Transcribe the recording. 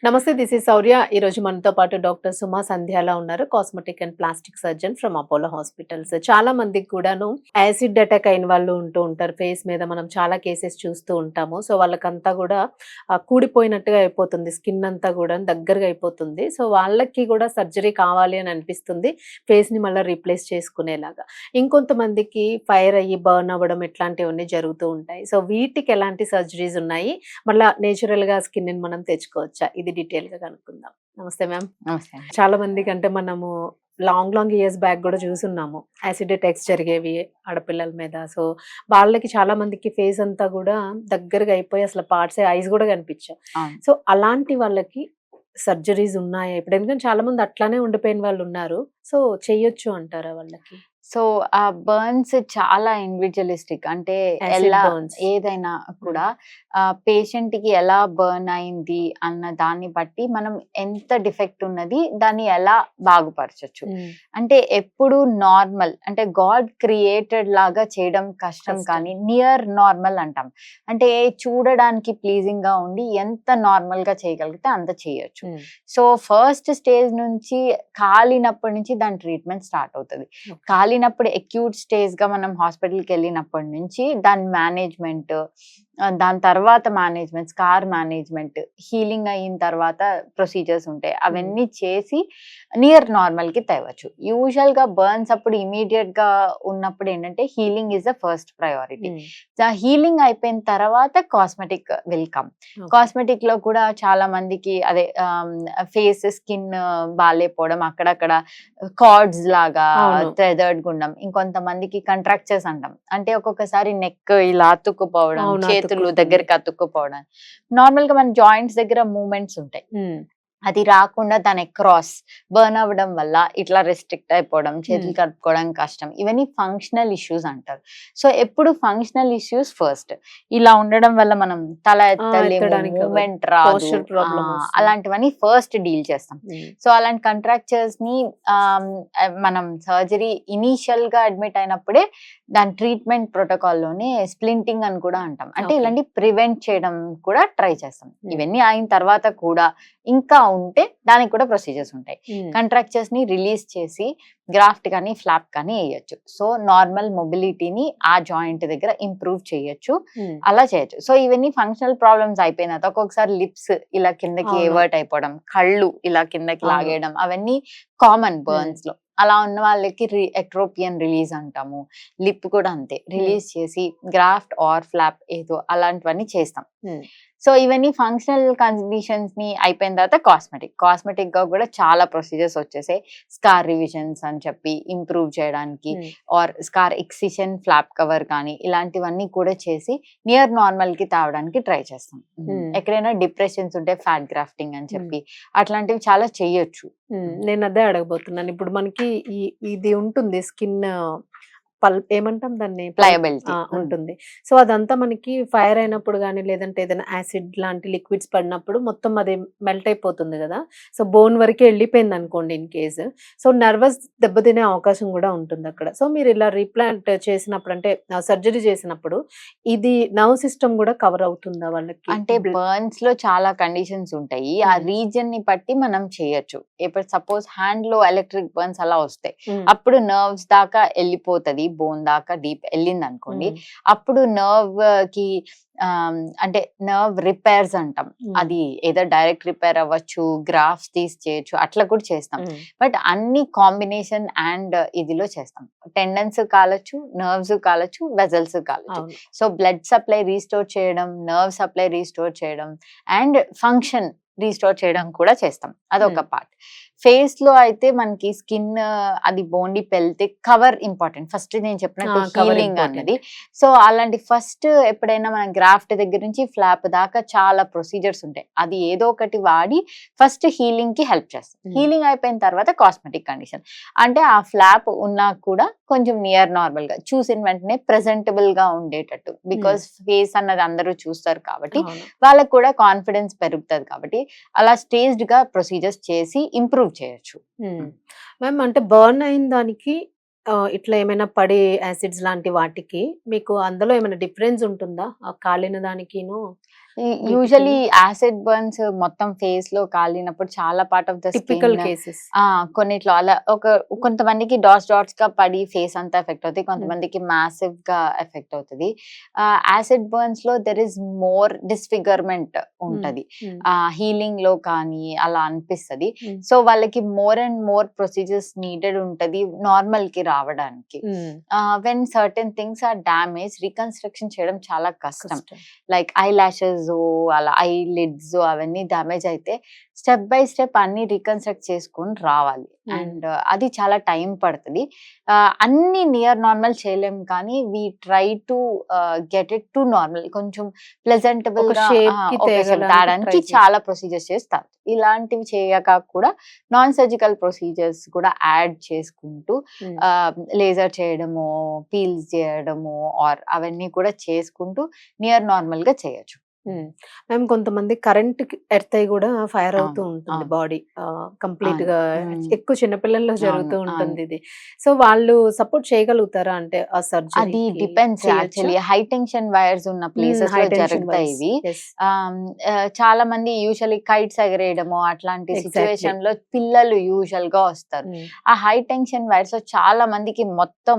నమస్తే. This is శౌర్య. ఈరోజు మనతో పాటు డాక్టర్ సుమా సంధ్యాల ఉన్నారు. Cosmetic and plastic surgeon from Apollo hospitals. చాలా మందికి కూడాను యాసిడ్ అటాక్ అయిన వాళ్ళు ఉంటూ ఉంటారు. ఫేస్ మీద మనం చాలా కేసెస్ చూస్తూ ఉంటాము. సో వాళ్ళకంతా కూడా కూడిపోయినట్టుగా అయిపోతుంది. స్కిన్ అంతా కూడా దగ్గరగా అయిపోతుంది. సో వాళ్ళకి కూడా సర్జరీ కావాలి అని అనిపిస్తుంది. ఫేస్‌ని మళ్ళా రీప్లేస్ చేసుకునేలాగా. ఇంకొంతమందికి ఫైర్ అయ్యి బర్న్ అవ్వడం ఇట్లాంటివన్నీ జరుగుతూ ఉంటాయి. సో వీటికి ఎలాంటి సర్జరీస్ ఉన్నాయి? మళ్ళా నేచురల్‌గా స్కిన్‌ని మనం తెచ్చుకోవచ్చా? ఇది డీటెయిల్‌గా కనుక్కుందాం. నమస్తే మ్యామ్. నమస్తే అండి. చాలా మందికంటే మనము లాంగ్ ఇయర్స్ బ్యాక్ గూడా చూసున్నాము. యాసిడ్ అటాక్స్ జరిగేవి ఆడపిల్లల మీద. సో, వాళ్ళకి చాలా మందికి ఫేస్ అంతా గూడా దగ్గరగా అయిపోయి అసలు పార్ట్సే ఐస్ గూడా కనిపించవు. అవును. సో, అలాంటి వాళ్ళకి సర్జరీస్ ఉన్నాయా ఇప్పుడు? ఎందుకంటే చాలా మంది అట్లానే ఉండిపోయిన వాళ్ళున్నారు. సో, చెయ్యొచ్చు అంటారా వాళ్ళకి? సో, ఆ బర్న్స్ చాలా ఇండివిడ్యువలిస్టిక్. అంటే యాసిడ్ ఎలా బర్న్స్. ఏదైనా హ్మ్. కూడా పేషెంట్‌కి ఎలా బర్న్ అయింది అన్న దాన్ని బట్టి మనం ఎంత డిఫెక్ట్ ఉన్నది దాన్ని ఎలా బాగుపరచొచ్చు. హ్మ్. అంటే ఎప్పుడు నార్మల్ అంటే గాడ్ క్రియేటెడ్ లాగా చేయడం కష్టం, కష్టం. కానీ నియర్ నార్మల్ అంటాం. అంటే చూడడానికి ప్లీజింగ్‌గా ఉండి ఎంత నార్మల్‌గా చేయగలిగితే అంత చేయొచ్చు. హ్మ్. సో, ఫస్ట్ స్టేజ్ నుంచి కాలినప్పటి నుంచి దాని ట్రీట్మెంట్ స్టార్ట్ అవుతది. ఓకే. కాలినప్పుడు అక్యూట్ స్టేజ్‌గా మనం హాస్పిటల్‌కెళ్ళినప్పటి నుంచి దాని మేనేజ్‌మెంట్, దాని తర్వాత మేనేజ్‌మెంట్, స్కార్ మేనేజ్‌మెంట్, హీలింగ్ అయిన తర్వాత ప్రొసీజర్స్ ఉంటాయి. హ్మ్. అవన్నీ చేసి నియర్ నార్మల్‌కి తేవచ్చు. యూజువల్‌గా బర్న్స్ అప్పుడు ఇమ్మీడియేట్‌గా ఉన్నప్పుడు ఏంటంటే healing is the first priority. హ్మ్. హీలింగ్ అయిపోయిన తర్వాత కాస్మెటిక్ విల్ కమ్. ఓకే. కాస్మెటిక్‌లో కూడా చాలా మందికి అదే ఫేస్ స్కిన్ బాలేపోవడం, అక్కడక్కడ కార్డ్స్ లాగా అవును. తెదర్డ్ గుండం. ఇంకొంతమందికి కంట్రాక్చర్స్ అంటాం. అంటే ఒక్కొక్కసారి నెక్ ఇలా అతుక్కుపోవడం, అవును. చేతులు అతుక్కుంటుంది. దగ్గరికి అతుక్కుపోవడం. నార్మల్‌గా మన జాయింట్స్ దగ్గర మూవ్‌మెంట్స్ ఉంటాయి. హ్మ్. అది రాకుండా దాని అక్రాస్ బర్న్ అవ్వడం వల్ల ఇట్లా రెస్ట్రిక్ట్ అయిపోవడం, హ్మ్. చేతులు కడుపుకోవడం కష్టం. ఇవన్నీ ఫంక్షనల్ ఇష్యూస్ అంటారు. సో, ఎప్పుడు ఫంక్షనల్ ఇష్యూస్ ఫస్ట్. ఇలా ఉండడం వల్ల మనం తల ఎత్తలేము, ఎత్తడానికి అవ్వదు. మూవ్‌మెంట్ రాదు. పోస్చర్ ప్రాబ్లమ్ వస్తుంది. అలాంటివన్నీ ఫస్ట్ డీల్ చేస్తాం. హ్మ్. సో, అలాంటి కంట్రాక్చర్స్‌ని మనం సర్జరీ ఇనీషియల్‌గా అడ్మిట్ అయినప్పుడే దాని ట్రీట్మెంట్ ప్రోటోకాల్‌లోనే స్ప్లింటింగ్ అని కూడా అంటాం. అంటే ఓకే. ఇలాంటి ప్రివెంట్ చేయడం కూడా ట్రై చేస్తాం. హ్మ్. ఇవన్నీ అయిన తర్వాత కూడా ఇంకా ఉంటే దానికి కూడా ప్రొసీజర్స్ ఉంటాయి. హ్మ్. కంట్రాక్చర్స్ ని రిలీజ్ చేసి గ్రాఫ్ట్ కానీ ఫ్లాప్ కానీ వేయొచ్చు. సో, నార్మల్ మొబిలిటీని ఆ జాయింట్ దగ్గర ఇంప్రూవ్ చేయొచ్చు. హ్మ్. అలా చేయొచ్చు. సో, ఇవన్నీ ఫంక్షనల్ ప్రాబ్లమ్స్ అయిపోయిన తర్వాత ఒక్కొక్కసారి లిప్స్ ఇలా కిందకి అవును. ఎవర్ట్ అయిపోవడం, కళ్ళు ఇలా కిందకి అవును. లాగేయడం అవన్నీ కామన్ హ్మ్. బర్న్స్ లో. అలా ఉన్న వాళ్ళకి ఎక్ట్రోపియన్ రిలీజ్ అంటాము. లిప్ కూడా అంతే హ్మ్. రిలీజ్ చేసి గ్రాఫ్ట్ ఆర్ ఫ్లాప్ ఏదో అలాంటివన్నీ చేస్తాం. హ్మ్. సో, ఇవన్నీ ఫంక్షనల్ కండిషన్స్ ని అయిపోయిన తర్వాత కాస్మెటిక్ గా కూడా చాలా ప్రొసీజర్స్ వచ్చేసాయి. స్కార్ రివిజన్స్ అని చెప్పి ఇంప్రూవ్ చేయడానికి, hmm. Or scar excision, flap cover కానీ ఇలాంటివన్నీ కూడా చేసి నియర్ నార్మల్ కి తేవడానికి ట్రై చేస్తాం. హ్మ్. ఎక్కడైనా డిప్రెషన్స్ ఉంటే ఫ్యాట్ గ్రాఫ్టింగ్ అని హ్మ్. చెప్పి అట్లాంటివి చాలా చెయ్యొచ్చు. నేనదే అడగబోతున్నాను. ఇప్పుడు మనకి ఇది ఉంటుంది స్కిన్ ఏమంటాం దాన్ని? ప్లయబిలిటీ. ఉంటుంది. సో, అదంతా మనకి ఫైర్ అయినప్పుడు గాని, లేదంటే ఏదైనా యాసిడ్ లాంటి లిక్విడ్స్ పడినప్పుడు మొత్తం అది మెల్ట్ అయిపోతుంది గదా! సో, బోన్ వరకే ఎళ్ళిపోయిందనుకోండి ఇన్ కేస్. సో, నర్వస్ దెబ్బతినే అవకాశం గూడా ఉంటుందక్కడ. సో, మీరిలా రీప్లాంట్ చేసినప్పుడు అంటే సర్జరీ చేసినప్పుడు ఇది నర్వ్ సిస్టమ్ గూడా కవర్ అవుతుందా వాళ్ళకి? అంటే బర్న్స్ లో చాలా కండిషన్స్ ఉంటాయి. ఆ హ్మ్. రీజియన్ ని బట్టి మనం చేయొచ్చు. ఇప్పుడు సపోజ్ హ్యాండ్ లో ఎలక్ట్రిక్ బర్న్స్ అలా వస్తాయి. హ్మ్. అప్పుడు నర్వ్స్ దాకా ఎళ్ళిపోతది. బోన్ దాకా డీప్ ఎళ్ళిందనుకోండి. హ్మ్. అప్పుడు నర్వ్ కి అంటే నర్వ్ రిపేర్స్ అంటాం. హ్మ్. అది ఏదో డైరెక్ట్ రిపేర్ అవ్వచ్చు, గ్రాఫ్ట్స్ తీసి చేయొచ్చు. అట్లా కూడా చేస్తాం. హ్మ్. బట్ అన్ని కాంబినేషన్ అండ్ ఇదిలో చేస్తాం. టెండన్స్ కాలొచ్చు, నర్వ్స్ కాలొచ్చు, వెసల్స్ కాలొచ్చు. అవును. సో, బ్లడ్ సప్లై రీస్టోర్ చేయడం, నర్వ్ సప్లై రీస్టోర్ చేయడం అండ్ ఫంక్షన్ రీస్టోర్ చేయడం కూడా చేస్తాం. అదొక హ్మ్. పార్ట్. ఫేస్‌లో అయితే మనకి స్కిన్ అది బోన్‌డి పెళ్తే కవర్ ఇంపార్టెంట్. ఫస్ట్ నేను చెప్పినట్టు కవర్ హీలింగ్ ఇంపార్టెంట్. అన్నది. సో, అలాంటి ఫస్ట్ ఎప్పుడైనా మనం గ్రాఫ్ట్ దగ్గర నుంచి ఫ్లాప్ దాకా చాలా ప్రొసీజర్స్ ఉంటాయి. అది ఏదో ఒకటి వాడి ఫస్ట్ హీలింగ్‌కి హెల్ప్ చేస్తాం. హ్మ్. హీలింగ్ అయిపోయిన తర్వాత కాస్మెటిక్ కండిషన్. అంటే ఆ ఫ్లాప్ ఉన్నా కూడా కొంచెం నియర్ నార్మల్‌గా చూసిన వెంటనే ప్రెజెంటబుల్‌గా ఉండేటట్టు. హ్మ్. బికాజ్ ఫేస్ అన్నది అందరూ చూస్తారు కాబట్టి అవును. వాళ్ళకి కూడా కాన్ఫిడెన్స్ పెరుగుతది కాబట్టి అలా స్టేజ్డ్‌గా ప్రొసీజర్స్ చేసి ఇంప్రూవ్ చేయొచ్చు. హ్మ్. మ్యామ్ అంటే బర్న్ అయిన దానికి ఇట్లా ఏమైనా పడి యాసిడ్స్ లాంటి వాటికి మీకు అందులో ఏమైనా డిఫరెన్స్ ఉంటుందా? కాలిన దానికిను యూజువల్లీ యాసిడ్ బర్న్స్ మొత్తం ఫేస్ లో కాలినప్పుడు చాలా part of the typical skin cases. కొన్నిట్లో అలా కొంతమందికి డాట్స్ గా పడి ఫేస్ అంతా ఎఫెక్ట్ అవుతుంది, కొంతమందికి మ్యాసివ్ గా ఎఫెక్ట్ అవుతుంది. యాసిడ్ బర్న్స్ లో దెర్ ఇస్ మోర్ డిస్ఫిగర్మెంట్ ఉంటది, హీలింగ్ లో కానీ అలా అనిపిస్తది. సో వాళ్ళకి more and more procedures needed ఉంటది నార్మల్ కి రావడానికి. When certain things are damage, reconstruction చేయడం చాలా కష్టం. లైక్ ఐ లాషెస్ అలా ఐ లిడ్స్ అవన్నీ డ్యామేజ్ అయితే స్టెప్ బై స్టెప్ అన్ని రీకన్స్ట్రక్ట్ చేసుకొని రావాలి. అండ్ అది చాలా టైం పడుతుంది. అన్ని నియర్ నార్మల్ చేయలేం, కానీ we try to get it to normal, కొంచెం ప్లెజెంటబుల్ గా తేడానికి చాలా ప్రొసీజర్స్ చేస్తారు. ఇలాంటివి చేయక కూడా నాన్ సర్జికల్ ప్రొసీజర్స్ కూడా యాడ్ చేసుకుంటూ లేజర్ చేయడము, పీల్స్ చేయడము ఆర్ అవన్నీ కూడా చేసుకుంటూ నియర్ నార్మల్ గా చేయొచ్చు. మేము కొంతమంది కరెంట్ ఎర్త్ అయి కూడా ఫైర్ అవుతూ అవును, ఉంటుంది అవును. బాడీ కంప్లీట్ అవును. గా. ఎక్కువ చిన్నపిల్లల్లో జరుగుతూ అవును, ఉంటుంది ఇది. సో వాళ్ళు సపోర్ట్ చేయగలుగుతారా అంటే ఆ అది surgery depends actually. High tension wires ఉన్న ప్లేసెస్ లో జరుగుతాయి ఇవి. చాలా మంది యూజువల్లీ కైట్స్ ఎగరేయడము అట్లాంటి Exactly. సిచ్యువేషన్ లో పిల్లలు యూజువల్ గా వస్తారు. ఆ హై టెన్షన్ వైర్స్ లో చాలా మందికి మొత్తం